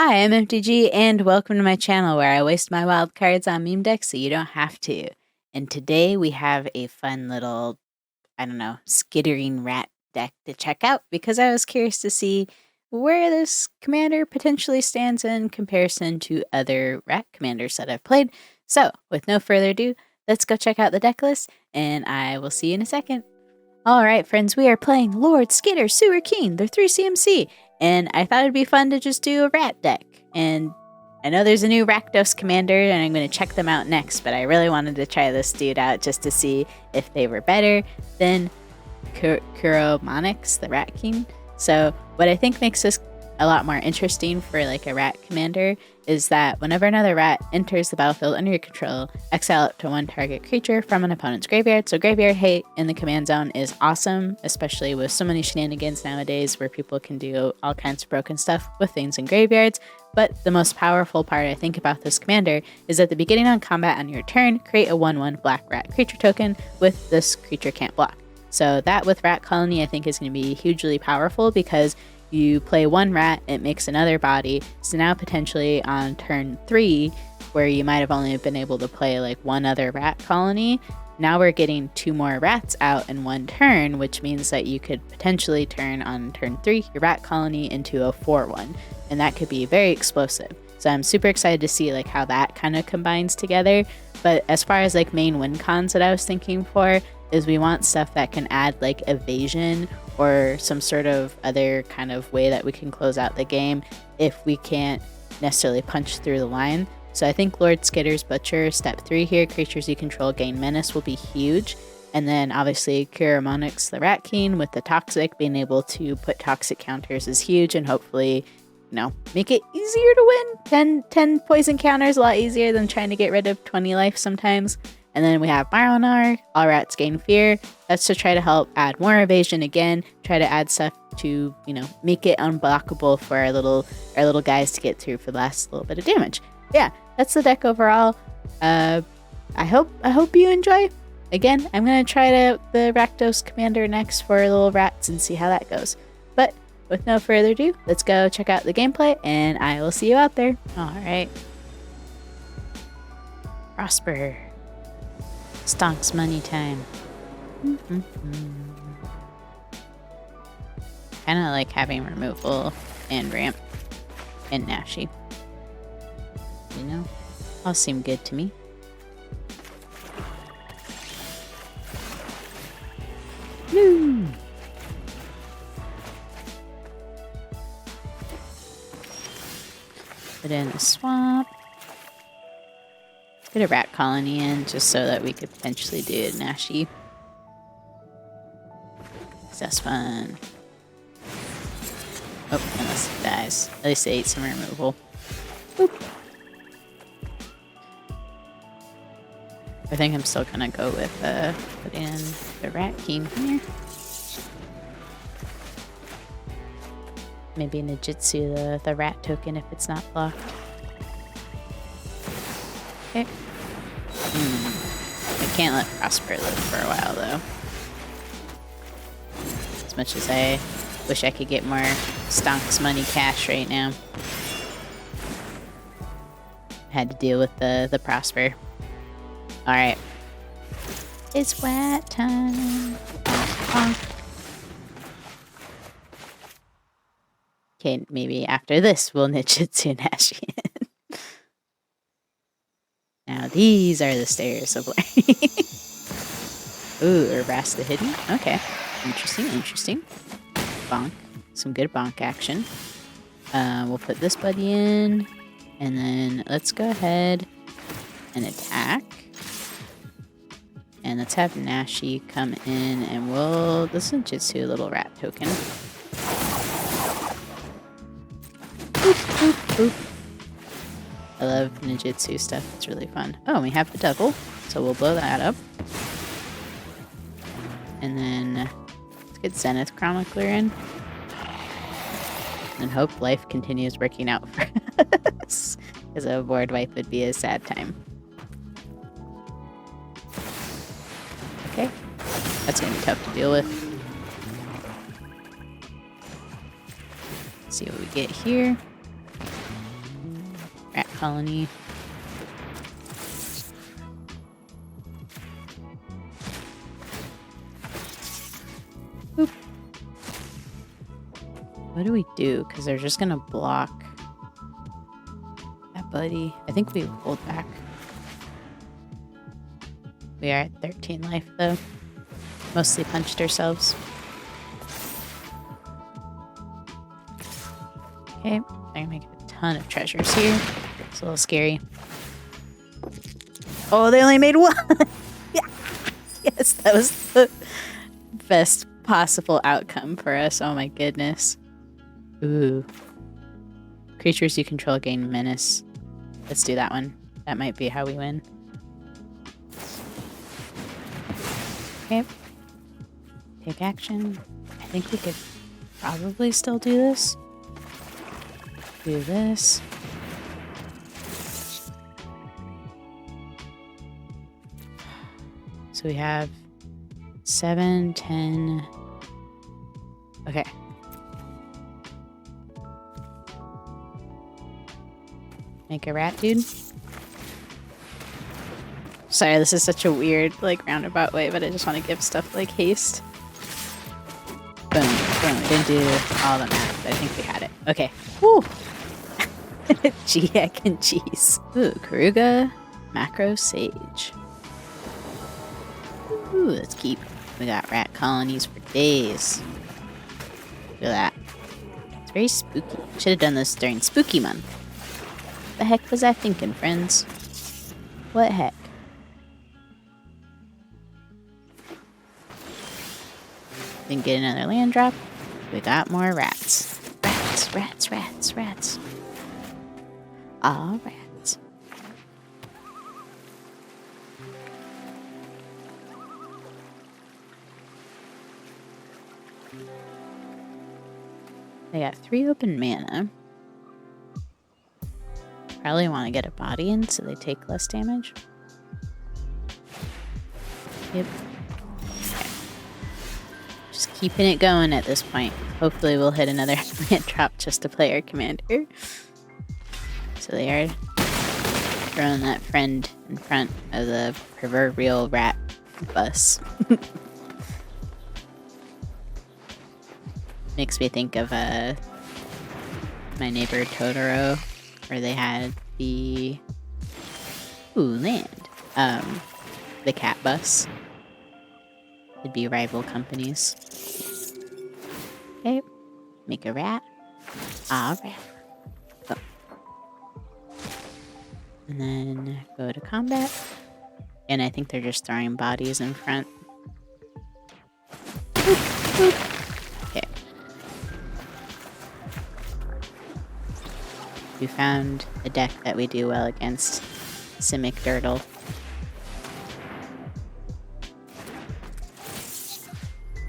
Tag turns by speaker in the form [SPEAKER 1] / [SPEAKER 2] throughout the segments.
[SPEAKER 1] Hi, I'm MTG, and welcome to my channel where I waste my wild cards on meme decks so you don't have to. And today we have a fun little, skittering rat deck to check out because I was curious to see where this commander potentially stands in comparison to other rat commanders that I've played. So, with no further ado, let's go check out the deck list, and I will see you in a second. Alright friends, we are playing Lord Skitter, Sewer Keen, they're 3 CMC, and I thought it'd be fun to just do a rat deck. And I know there's a new Rakdos commander, and I'm going to check them out next, but I really wanted to try this dude out just to see if they were better than Kuromonix, the Rat King. So what I think makes this a lot more interesting for like a rat commander is that whenever another rat enters the battlefield under your control, exile up to one target creature from an opponent's graveyard. So graveyard hate in the command zone is awesome, especially with so many shenanigans nowadays where people can do all kinds of broken stuff with things in graveyards. But the most powerful part I think about this commander is at the beginning of combat on your turn, create a 1/1 black rat creature token with this creature can't block. So that with Rat Colony I think is going to be hugely powerful because you play one rat, it makes another body, so now potentially on turn 3, where you might have only been able to play like one other rat colony, now we're getting 2 more rats out in one turn, which means that you could potentially turn on turn 3 your rat colony into a 4/1, and that could be very explosive. So I'm super excited to see like how that kind of combines together. But as far as like main win cons that I was thinking for, is we want stuff that can add like evasion or some sort of other kind of way that we can close out the game if we can't necessarily punch through the line. So I think Lord Skitter's Butcher, step 3 here, creatures you control gain menace, will be huge. And then obviously Kuromonix the Rat King with the Toxic, being able to put toxic counters is huge and hopefully, make it easier to win. 10 poison counters, a lot easier than trying to get rid of 20 life sometimes. And then we have Marlonar, all rats gain fear. That's to try to help add more evasion again, try to add stuff to, make it unblockable for our little guys to get through for the last little bit of damage. Yeah, that's the deck overall. I hope you enjoy. Again, I'm gonna try the Rakdos commander next for little rats and see how that goes. But with no further ado, let's go check out the gameplay and I will see you out there. Alright. Prosper. Stonks money time. Kind of like having removal and ramp and Nashi. All seem good to me. Woo! Put in the swamp. Get a rat colony in just so that we could potentially do a Nashi. That's fun. Oh, unless it dies. At least they ate some removal. Boop. I think I'm still gonna go with put in the Rat King here. Maybe Nijitsu the rat token if it's not blocked. Okay. I can't let Prosper live for a while though. As much as I wish I could get more Stonks money cash right now. I had to deal with the Prosper. Alright. It's wet time. Okay, maybe after this we'll Nijitsu Nashi in. Now these are the stairs of learning. Ooh, Urbass the Hidden. Okay. Interesting. Bonk. Some good bonk action. We'll put this buddy in. And then let's go ahead and attack. And let's have Nashi come in and this is just a little rat token. Boop, boop, boop. I love ninjutsu stuff, it's really fun. Oh, we have the double, so we'll blow that up. And then let's get Zenith Chronicler in. And hope life continues working out for us. Because a board wipe would be a sad time. Okay, that's gonna be tough to deal with. Let's see what we get here. colony. Boop. What do we do? Because they're just gonna block that buddy. I think we hold back. We are at 13 life though. Mostly punched ourselves. Okay, I'm gonna make a ton of treasures here. It's a little scary. Oh, they only made one! Yeah. Yes, that was the best possible outcome for us. Oh my goodness. Ooh. Creatures you control gain menace. Let's do that one. That might be how we win. Okay. Take action. I think we could probably still do this. Do this. So we have 7, 10. Okay. Make a rat, dude. Sorry, this is such a weird, like, roundabout way, but I just want to give stuff like haste. Boom, boom. We didn't do all the math, but I think we had it. Okay. Woo! G, heck, and cheese. Ooh, Karuga, Macro Sage. Ooh, let's keep. We got rat colonies for days. Look at that. It's very spooky. Should have done this during spooky month. The heck was I thinking, friends? What heck? Didn't get another land drop. We got more rats. Rats, rats, rats, rats. All rats. They got 3 open mana. Probably want to get a body in so they take less damage. Yep. Okay. Just keeping it going at this point. Hopefully we'll hit another land drop just to play our commander. So they are throwing that friend in front of the proverbial rat bus. Makes me think of My Neighbor Totoro, where they had the land. The cat bus. It'd be rival companies. Okay, make a rat. All rat. Go. And then go to combat. And I think they're just throwing bodies in front. Boop, boop. Okay. We found a deck that we do well against. Simic Dirtle.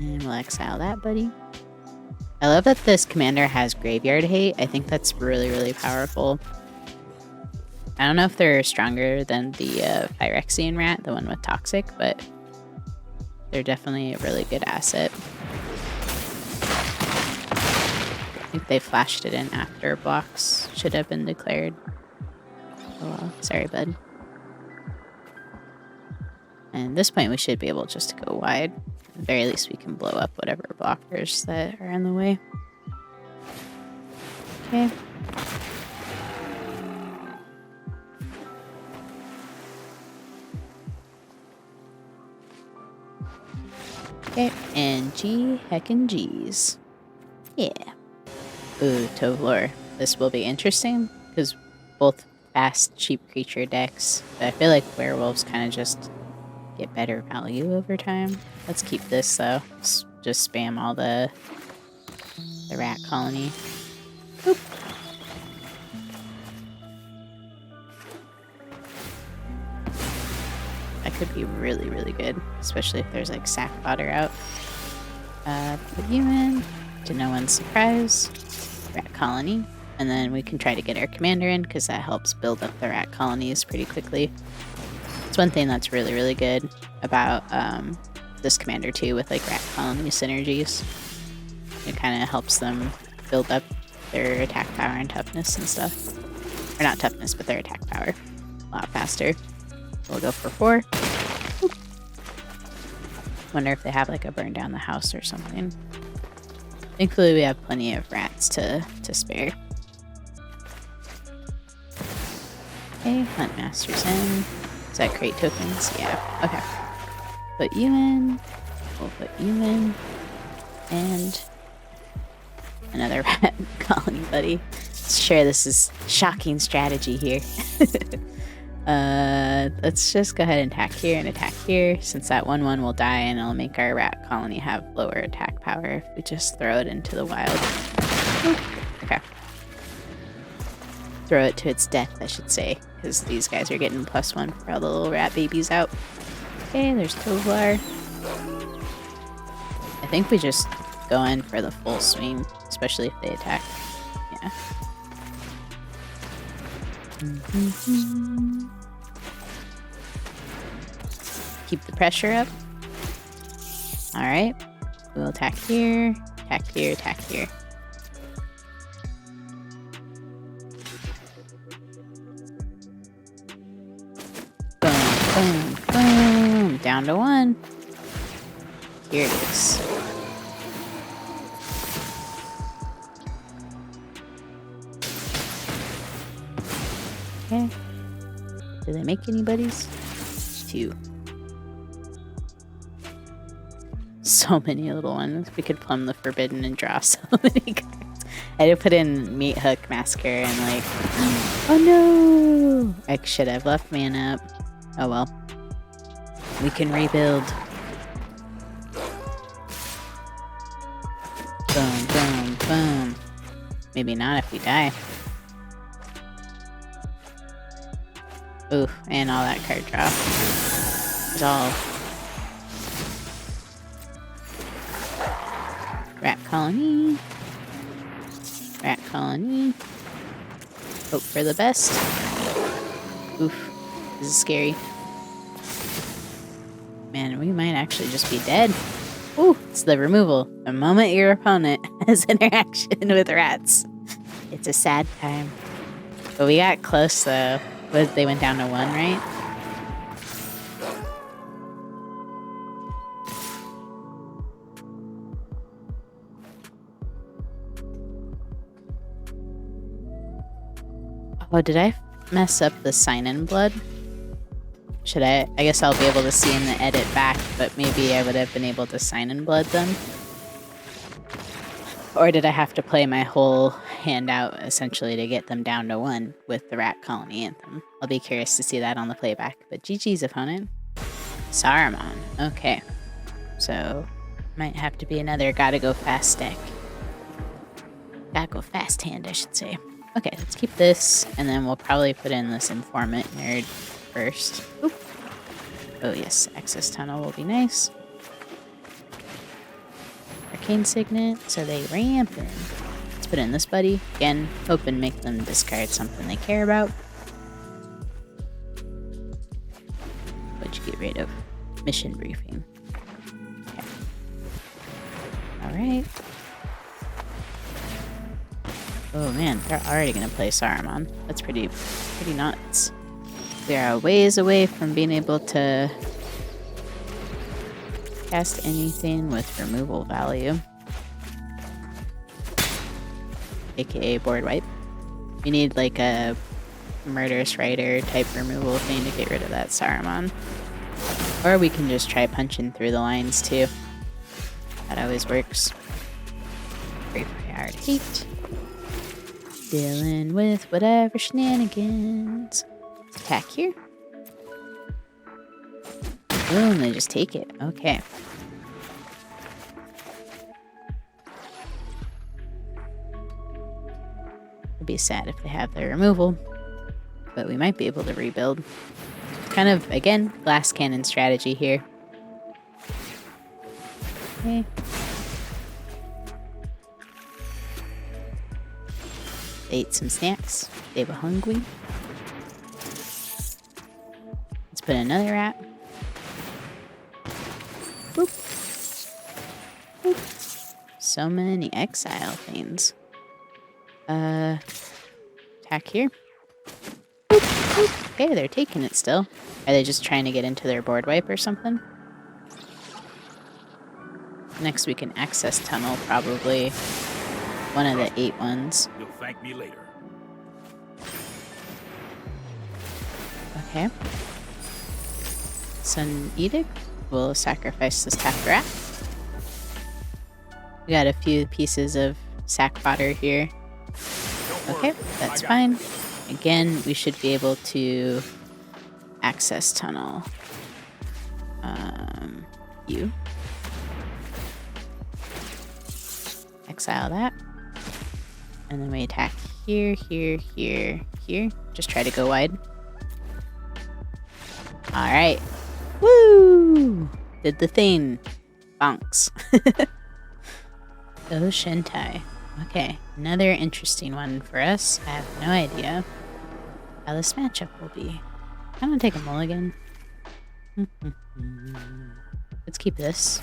[SPEAKER 1] And we'll exile that, buddy. I love that this commander has Graveyard Hate. I think that's really, really powerful. I don't know if they're stronger than the Phyrexian rat, the one with Toxic, but they're definitely a really good asset. I think they flashed it in after blocks should have been declared. Oh well, sorry, bud. And at this point, we should be able just to go wide. At the very least, we can blow up whatever blockers that are in the way. Okay. Okay, and G heckin' G's. Yeah. Ooh, Tovlor. This will be interesting, because both fast, cheap creature decks, but I feel like werewolves kind of just get better value over time. Let's keep this, though. Just spam all the rat colony. Boop. That could be really, really good, especially if there's like sack fodder out. Put you in, to no one's surprise. Rat colony. And then we can try to get our commander in, because that helps build up the rat colonies pretty quickly. It's one thing that's really, really good about this commander too, with like rat colony synergies. It kind of helps them build up their attack power and toughness and stuff. Or not toughness, but their attack power. A lot faster. We'll go for 4. Oop. Wonder if they have like a burn down the house or something. Thankfully, we have plenty of rats to spare. Okay, Hunt Master's in. Does that create tokens? Yeah, okay. Put you in. We'll put you in. And another rat colony buddy. Sure, this is shocking strategy here. Let's just go ahead and attack here and attack here, since that 1/1 will die and it'll make our rat colony have lower attack power if we just throw it into the wild. Okay. Throw it to its death, I should say, because these guys are getting +1 for all the little rat babies out. Okay, there's Tovlar. I think we just go in for the full swing, especially if they attack. Yeah. Keep the pressure up. Alright. We'll attack here, attack here, attack here. Boom, boom, boom. Down to 1. Here it is. Okay. Do they make any buddies? 2. So many little ones. We could plumb the forbidden and draw so many cards. I had to put in Meat Hook Massacre and like, oh no! I should have left mana up. Oh well. We can rebuild. Boom, boom, boom. Maybe not if we die. Ooh, and all that card draw. It's all rat colony. Rat colony. Hope for the best. Oof. This is scary. Man, we might actually just be dead. Ooh, it's the removal. The moment your opponent has interaction with rats. It's a sad time. But we got close though. They went down to 1, right? Oh, did I mess up the sign-in blood? Should I? I guess I'll be able to see in the edit back, but maybe I would have been able to sign in blood then. Or did I have to play my whole hand out, essentially, to get them down to 1 with the Rat Colony Anthem? I'll be curious to see that on the playback. But GG's opponent. Saruman. Okay. So, might have to be another gotta go fast deck. Gotta go fast hand, I should say. Okay, let's keep this, and then we'll probably put in this Informant Nerd first. Oop. Oh yes, Access Tunnel will be nice. Arcane Signet, so they ramp in. Let's put in this buddy. Again, hope and make them discard something they care about. What'd you get rid of? Mission Briefing. Okay. Alright. Oh man, they're already gonna play Saruman. That's pretty nuts. We are a ways away from being able to cast anything with removal value. AKA board wipe. You need like a Murderous Rider type removal thing to get rid of that Saruman. Or we can just try punching through the lines too. That always works. Graveyard Hate. Dealing with whatever shenanigans. Attack here. Boom, they just take it. Okay. It'd be sad if they have their removal, but we might be able to rebuild. Kind of, again, glass cannon strategy here. Okay. They ate some snacks. They were hungry. Let's put another rat. Boop. Boop. So many exile things. Attack here. Okay, they're taking it still. Are they just trying to get into their board wipe or something? Next we can access tunnel, probably. One of the 8 ones.
[SPEAKER 2] You'll thank me later.
[SPEAKER 1] Okay. Sun Edict. We'll sacrifice this tapped rat. We got a few pieces of sack fodder here. Okay, that's fine. Again, we should be able to access tunnel. You. Exile that. And then we attack here, here, here, here. Just try to go wide. Alright. Woo! Did the thing. Bonks. Oh, Shentai. Okay, another interesting one for us. I have no idea how this matchup will be. I'm gonna take a mulligan. Let's keep this.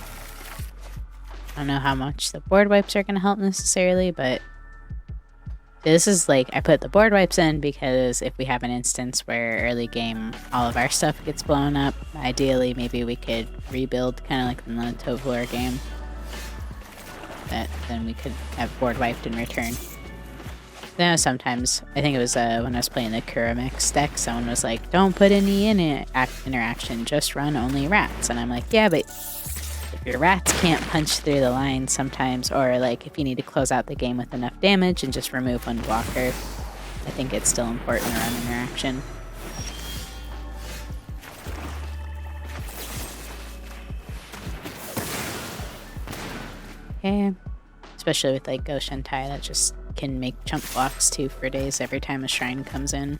[SPEAKER 1] I don't know how much the board wipes are gonna help necessarily, but this is like, I put the board wipes in because if we have an instance where early game all of our stuff gets blown up, ideally maybe we could rebuild kind of like in the Tovlor game. Then we could have board wiped in return. I know sometimes, I think it was when I was playing the Kuramix deck, someone was like, don't put any interaction, just run only rats. And I'm like, yeah, but if your rats can't punch through the line sometimes, or like if you need to close out the game with enough damage and just remove one blocker, I think it's still important to run interaction. Okay. Especially with like Go Shentai, that just can make chump blocks too for days every time a shrine comes in.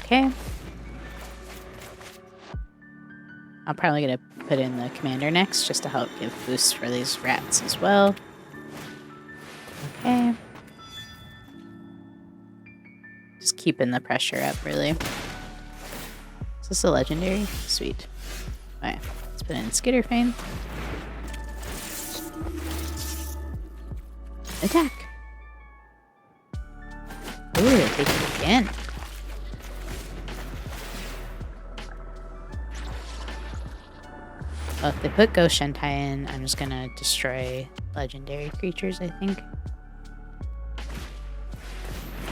[SPEAKER 1] Okay. I'm probably gonna put in the commander next just to help give boosts for these rats as well. Okay. Just keeping the pressure up, really. Is this a legendary? Sweet. Alright, let's put in Skitter Fame. Attack! Ooh, they take it again. Well, if they put Go Shentai in, I'm just gonna destroy legendary creatures, I think.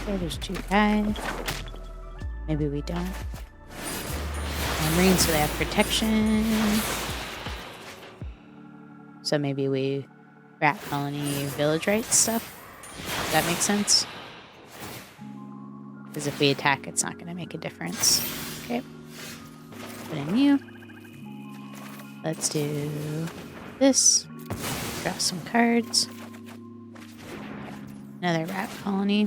[SPEAKER 1] Okay, there's 2 guys. Maybe we don't. Marine, so they have protection. So maybe we rat colony village rights stuff. Does that make sense? Because if we attack, it's not going to make a difference. Okay. Put in you. Let's do this. Draw some cards. Another rat colony.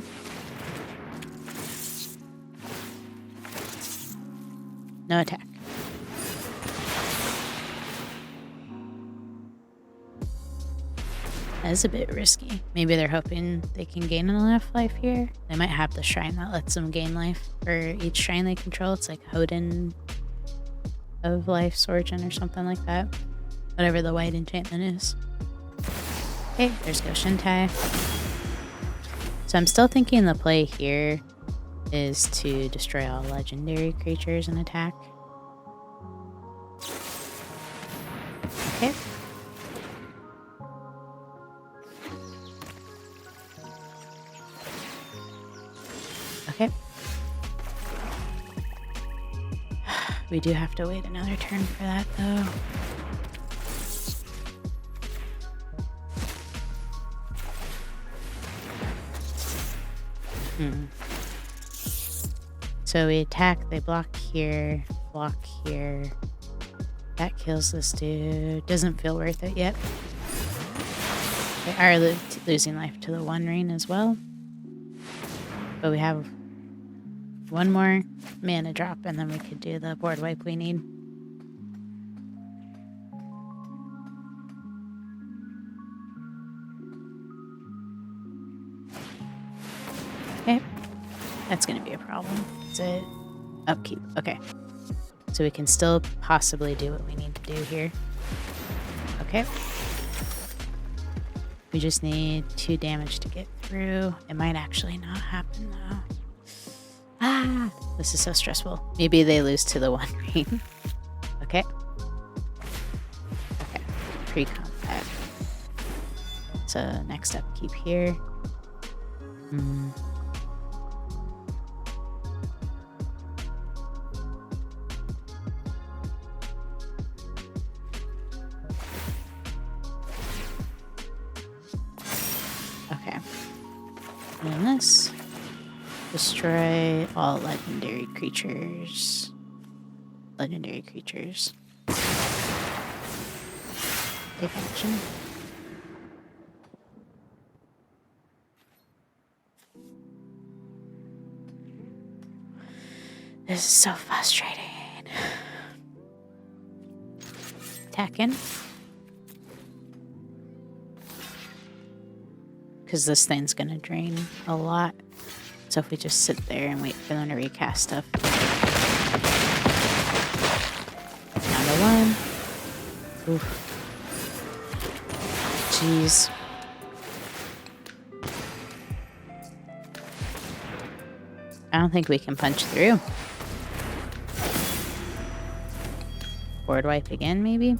[SPEAKER 1] No attack. That is a bit risky. Maybe they're hoping they can gain enough life here. They might have the shrine that lets them gain life for each shrine they control. It's like Hodin of Life's Origin or something like that. Whatever the white enchantment is. Okay, there's Go Shentai. So I'm still thinking the play here is to destroy all legendary creatures and attack. Okay. Okay. We do have to wait another turn for that, though. So we attack, they block here, That kills this dude. Doesn't feel worth it yet. They are losing life to the One Ring as well. But we have one more mana drop and then we could do the board wipe we need. Okay. That's going to be a problem. Is it upkeep? Okay. So we can still possibly do what we need to do here. Okay. We just need 2 damage to get through. It might actually not happen though. Ah, this is so stressful. Maybe they lose to the One Ring. Okay. Okay. Pre-combat. So next up, keep here. Okay. And this. Destroy all legendary creatures. Legendary creatures. Take action. This is so frustrating. Attack in. Because this thing's gonna drain a lot. So if we just sit there and wait for them to recast stuff. Down to 1. Oof. Jeez. I don't think we can punch through. Board wipe again, maybe?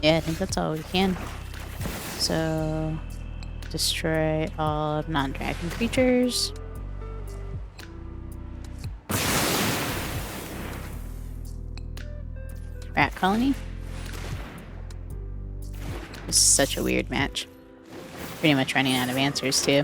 [SPEAKER 1] Yeah, I think that's all we can. So, destroy all non-dragon creatures. Rat colony. This is such a weird match. Pretty much running out of answers, too.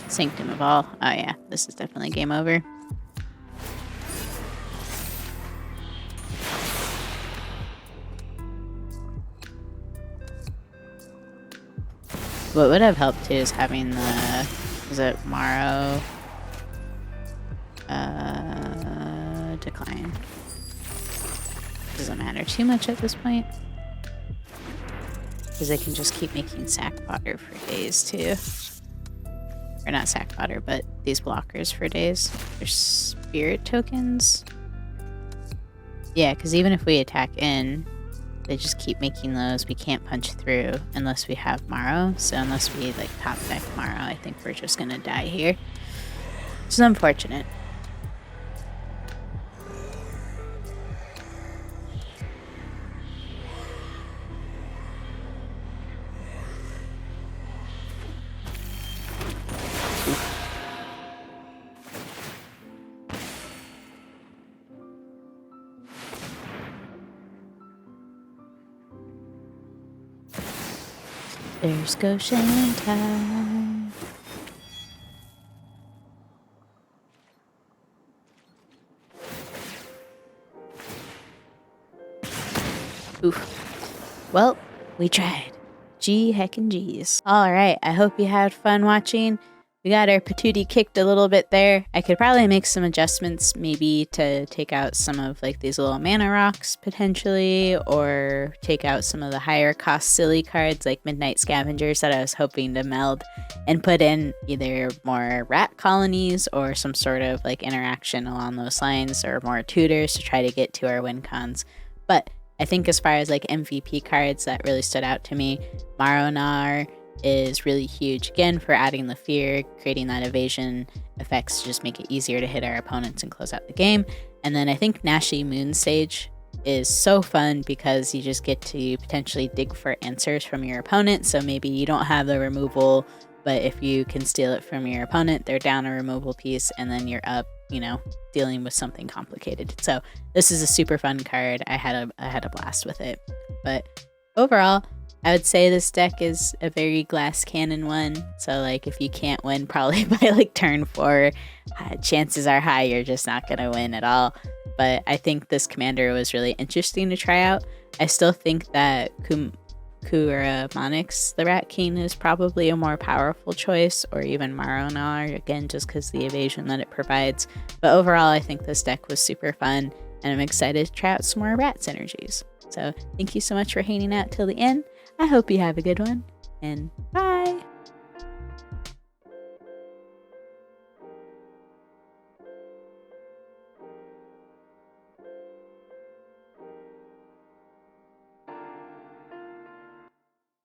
[SPEAKER 1] Sanctum of All. Oh yeah, this is definitely game over. What would have helped too is having the, is it Morrow? Decline. Doesn't matter too much at this point. Because they can just keep making sack fodder for days too. Or not sack fodder, but these blockers for days. They're spirit tokens. Yeah, because even if we attack in, they just keep making those. We can't punch through unless we have Morrow. So unless we like top deck Morrow, I think we're just gonna die here. Which is unfortunate. There's Goshen time. Oof. Well, we tried. Gee heckin' geez. Alright, I hope you had fun watching. We got our patootie kicked a little bit there. I could probably make some adjustments, maybe to take out some of like these little mana rocks potentially, or take out some of the higher cost silly cards like Midnight Scavengers that I was hoping to meld, and put in either more rat colonies or some sort of like interaction along those lines, or more tutors to try to get to our win cons. But I think as far as like MVP cards that really stood out to me, Maronar is really huge, again, for adding the fear, creating that evasion effects to just make it easier to hit our opponents and close out the game. And then I think Nashi Moonsage is so fun because you just get to potentially dig for answers from your opponent. So maybe you don't have the removal, but if you can steal it from your opponent, they're down a removal piece, and then you're up, you know, dealing with something complicated. So this is a super fun card. I had a blast with it. But overall, I would say this deck is a very glass cannon one. So like if you can't win probably by like turn 4, chances are high you're just not going to win at all. But I think this commander was really interesting to try out. I still think that Kuramonyx, the Rat King, is probably a more powerful choice, or even Maronar, again, just because the evasion that it provides. But overall, I think this deck was super fun, and I'm excited to try out some more rat synergies. So thank you so much for hanging out till the end. I hope you have a good one, and bye!